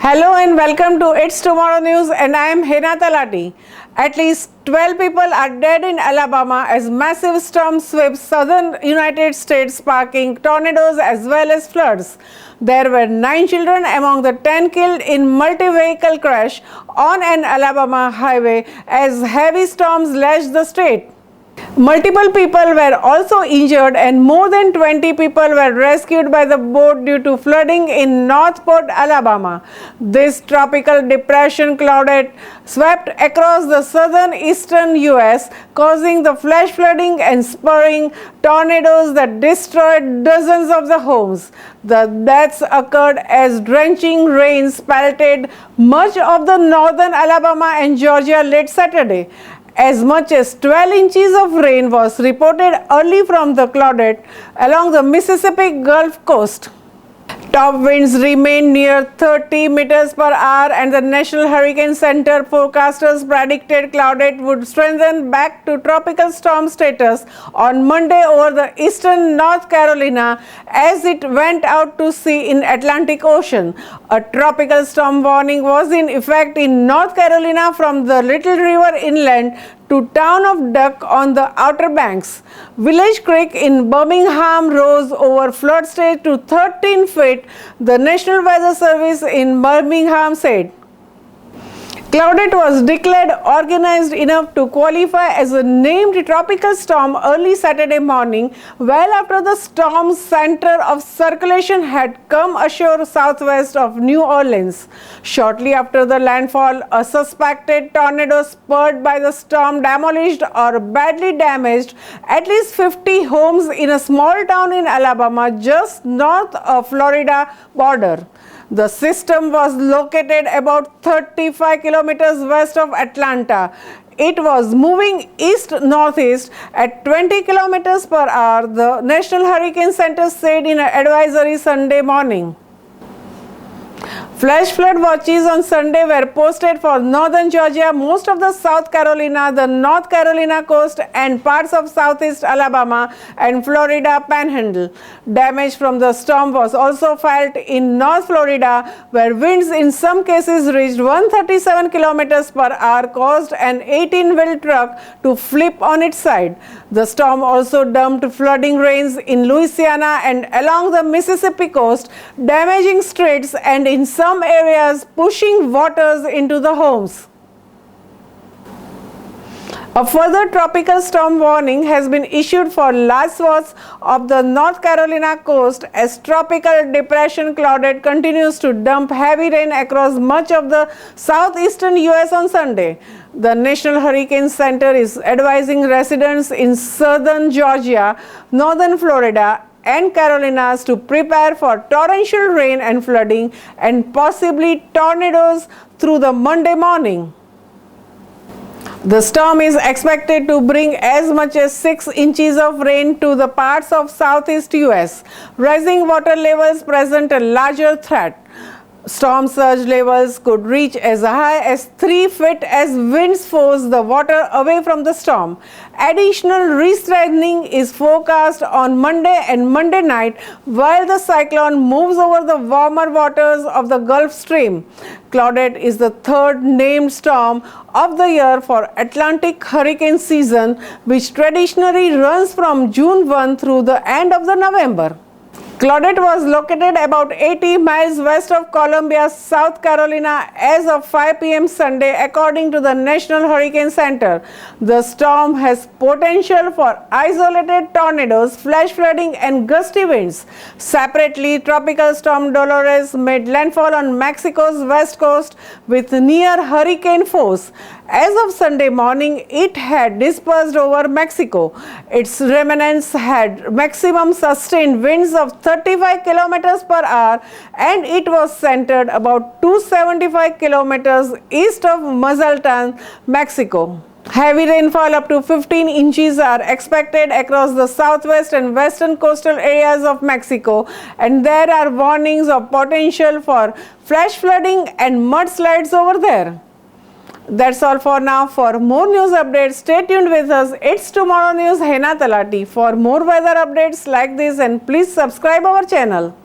Hello and welcome to It's Tomorrow News, and I am Hena Talati. At least 12 people are dead in Alabama as massive storm sweeps southern United States, sparking tornadoes as well as floods. There were 9 children among the 10 killed in multi-vehicle crash on an Alabama highway as heavy storms lashed the state. Multiple people were also injured and more than 20 people were rescued by the boat due to flooding in Northport, Alabama. This Tropical Depression Claudette swept across the southeastern U.S., causing the flash flooding and spurring tornadoes that destroyed dozens of the homes. The deaths occurred as drenching rains pelted much of the northern Alabama and Georgia late Saturday. As much as 12 inches of rain was reported early from the Claudette along the Mississippi Gulf Coast. Top winds remained near 30 meters per hour, and the National Hurricane Center forecasters predicted Claudette would strengthen back to tropical storm status on Monday over the eastern North Carolina as it went out to sea in Atlantic Ocean. A tropical storm warning was in effect in North Carolina from the Little River inland to town of Duck on the Outer Banks. Village Creek in Birmingham rose over flood stage to 13 feet, the National Weather Service in Birmingham said. Claudette was declared organized enough to qualify as a named tropical storm early Saturday morning, well after the storm's center of circulation had come ashore southwest of New Orleans. Shortly after the landfall, a suspected tornado spurred by the storm demolished or badly damaged at least 50 homes in a small town in Alabama just north of Florida border. The system was located about 35 kilometers west of Atlanta. It was moving east-northeast at 20 kilometers per hour, the National Hurricane Center said in an advisory Sunday morning. Flash flood watches on Sunday were posted for northern Georgia, most of the South Carolina, the North Carolina coast, and parts of southeast Alabama and Florida panhandle. Damage from the storm was also felt in North Florida, where winds in some cases reached 137 kilometers per hour, caused an 18-wheel truck to flip on its side. The storm also dumped flooding rains in Louisiana and along the Mississippi coast, damaging streets and in some areas pushing waters into the homes. A further tropical storm warning has been issued for large swaths of the North Carolina coast as Tropical Depression Claudette continues to dump heavy rain across much of the southeastern U.S. on Sunday. The National Hurricane Center is advising residents in southern Georgia, northern Florida, and Carolinas to prepare for torrential rain and flooding and possibly tornadoes through the Monday morning. The storm is expected to bring as much as 6 inches of rain to the parts of southeast U.S. Rising water levels present a larger threat. Storm surge levels could reach as high as 3 feet as winds force the water away from the storm. Additional re-strengthening is forecast on Monday and Monday night while the cyclone moves over the warmer waters of the Gulf Stream. Claudette is the third named storm of the year for Atlantic hurricane season, which traditionally runs from June 1 through the end of the November. Claudette was located about 80 miles west of Columbia, South Carolina as of 5 p.m. Sunday, according to the National Hurricane Center. The storm has potential for isolated tornadoes, flash flooding, and gusty winds. Separately, Tropical Storm Dolores made landfall on Mexico's west coast with near hurricane force. As of Sunday morning, it had dispersed over Mexico. Its remnants had maximum sustained winds of 35 kilometers per hour, and it was centered about 275 kilometers east of Mazatlan, Mexico. Heavy rainfall up to 15 inches are expected across the southwest and western coastal areas of Mexico, and there are warnings of potential for flash flooding and mudslides over there. That's all for now. For more news updates, stay tuned with us. It's Tomorrow News, Hena Talati. For more weather updates like this, and please subscribe our channel.